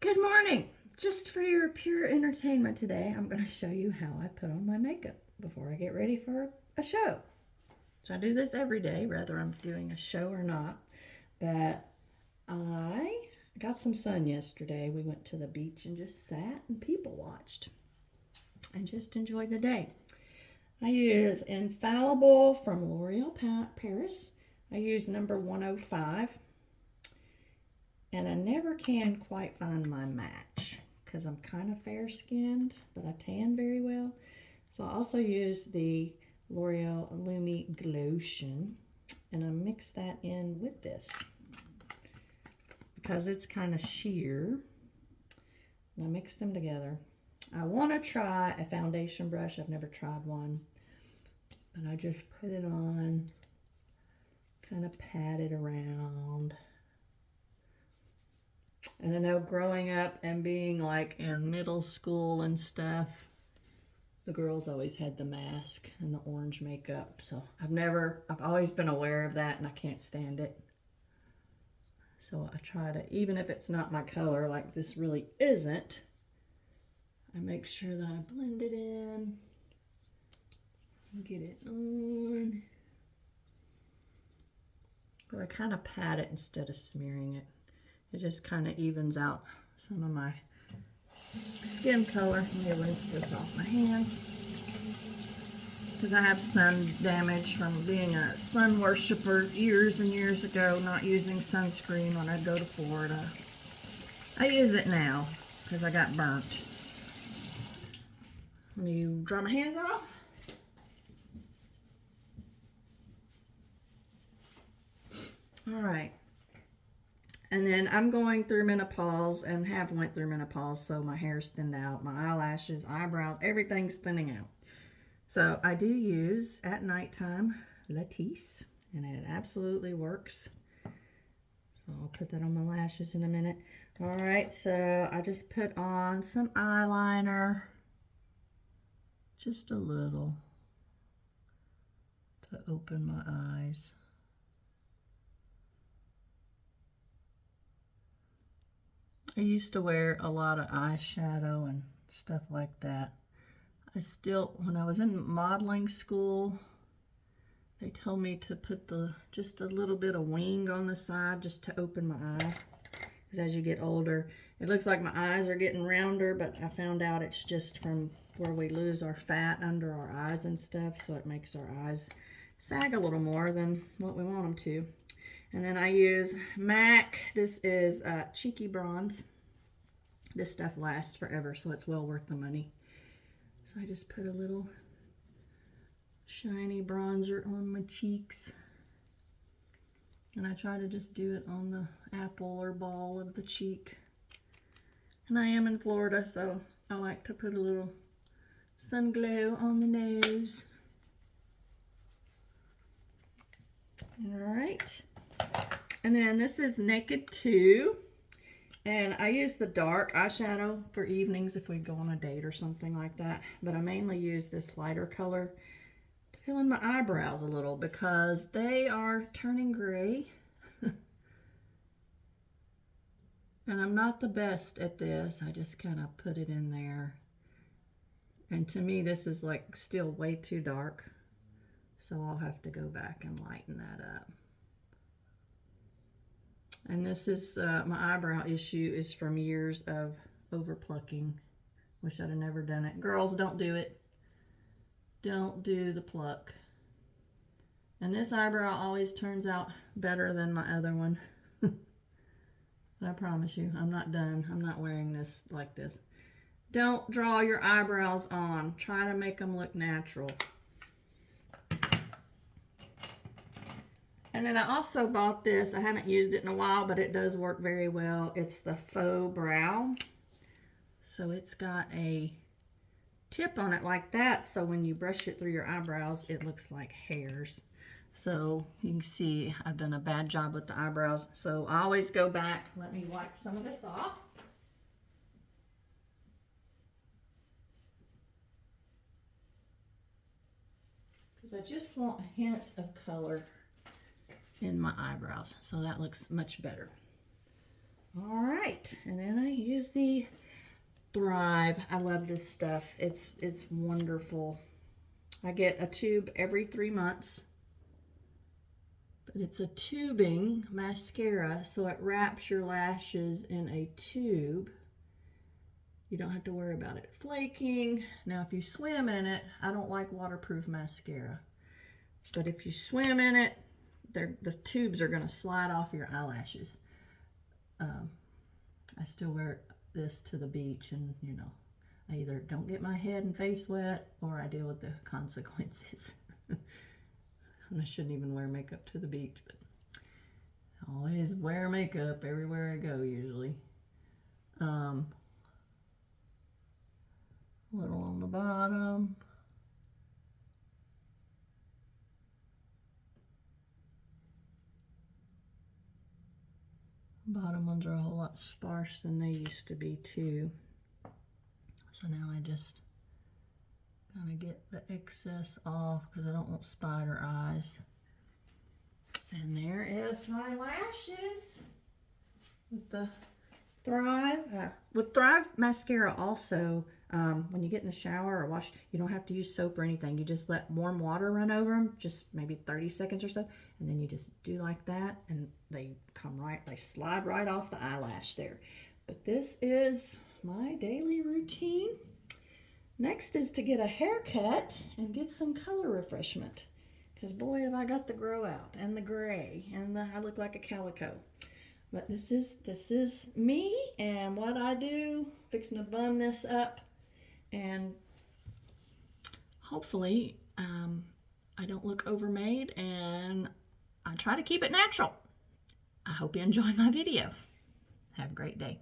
Good morning. Just for your pure entertainment today, I'm going to show you how I put on my makeup before I get ready for a show. So I do this every day, whether I'm doing a show or not. But I got some sun yesterday. We went to the beach and just sat and people watched and just enjoyed the day. I use Infallible from L'Oreal Paris. I use number 105. And I never can quite find my match because I'm kind of fair skinned, but I tan very well. So I also use the L'Oreal Lumi Glotion, and I mix that in with this because it's kind of sheer. And I mix them together. I want to try a foundation brush. I've never tried one, but I just put it on, kind of pat it around. And I know growing up and being like in middle school and stuff, the girls always had the mask and the orange makeup. So I've always been aware of that and I can't stand it. So I try to, even if it's not my color, like this really isn't, I make sure that I blend it in, get it on. But I kind of pat it instead of smearing it. It just kind of evens out some of my skin color. Let me rinse this off my hand because I have sun damage from being a sun worshiper years and years ago, not using sunscreen when I go to Florida. I use it now because I got burnt. Let me dry my hands off. All right. And then I'm going through menopause and have went through menopause, so my hair's thinned out, my eyelashes, eyebrows, everything's thinning out. So I do use at nighttime Latisse, and it absolutely works. So I'll put that on my lashes in a minute. All right, so I just put on some eyeliner, just a little, to open my eyes. I used to wear a lot of eyeshadow and stuff like that. When I was in modeling school, they told me to put just a little bit of wing on the side just to open my eye. Because as you get older, it looks like my eyes are getting rounder, but I found out it's just from where we lose our fat under our eyes and stuff, so it makes our eyes sag a little more than what we want them to. And then I use MAC. This is Cheeky Bronze. This stuff lasts forever, so it's well worth the money. So I just put a little shiny bronzer on my cheeks. And I try to just do it on the apple or ball of the cheek. And I am in Florida, so I like to put a little sun glow on the nose. All right. And then this is Naked 2. And I use the dark eyeshadow for evenings if we go on a date or something like that. But I mainly use this lighter color to fill in my eyebrows a little because they are turning gray. And I'm not the best at this. I just kind of put it in there. And to me, this is like still way too dark. So I'll have to go back and lighten that up. And this is, my eyebrow issue is from years of over plucking. Wish I'd have never done it. Girls, don't do it. Don't do the pluck. And this eyebrow always turns out better than my other one. But I promise you, I'm not done. I'm not wearing this like this. Don't draw your eyebrows on. Try to make them look natural. And then I also bought this. I haven't used it in a while, but it does work very well. It's the Faux Brow. So it's got a tip on it like that. So when you brush it through your eyebrows, it looks like hairs. So you can see I've done a bad job with the eyebrows. So I always go back. Let me wipe some of this off. Because I just want a hint of color in my eyebrows, so that looks much better. All right, and then I use the Thrive. I love this stuff. It's wonderful. I get a tube every 3 months, but it's a tubing mascara, so it wraps your lashes in a tube. You don't have to worry about it flaking. Now, if you swim in it, I don't like waterproof mascara, but if you swim in it, the tubes are going to slide off your eyelashes. I still wear this to the beach, and you know, I either don't get my head and face wet or I deal with the consequences. And I shouldn't even wear makeup to the beach, but I always wear makeup everywhere I go usually. A little on the bottom. Bottom ones are a whole lot sparse than they used to be too. So now I just kind of get the excess off because I don't want spider eyes. And there is my lashes with the Thrive. With Thrive mascara also, when you get in the shower or wash, you don't have to use soap or anything. You just let warm water run over them, just maybe 30 seconds or so, and then you just do like that, and they slide right off the eyelash there. But this is my daily routine. Next is to get a haircut and get some color refreshment, because boy, have I got the grow out and the gray, and I look like a calico. But this is me and what I do. Fixing to bun this up, and hopefully I don't look overmade, and I try to keep it natural. I hope you enjoy my video. Have a great day.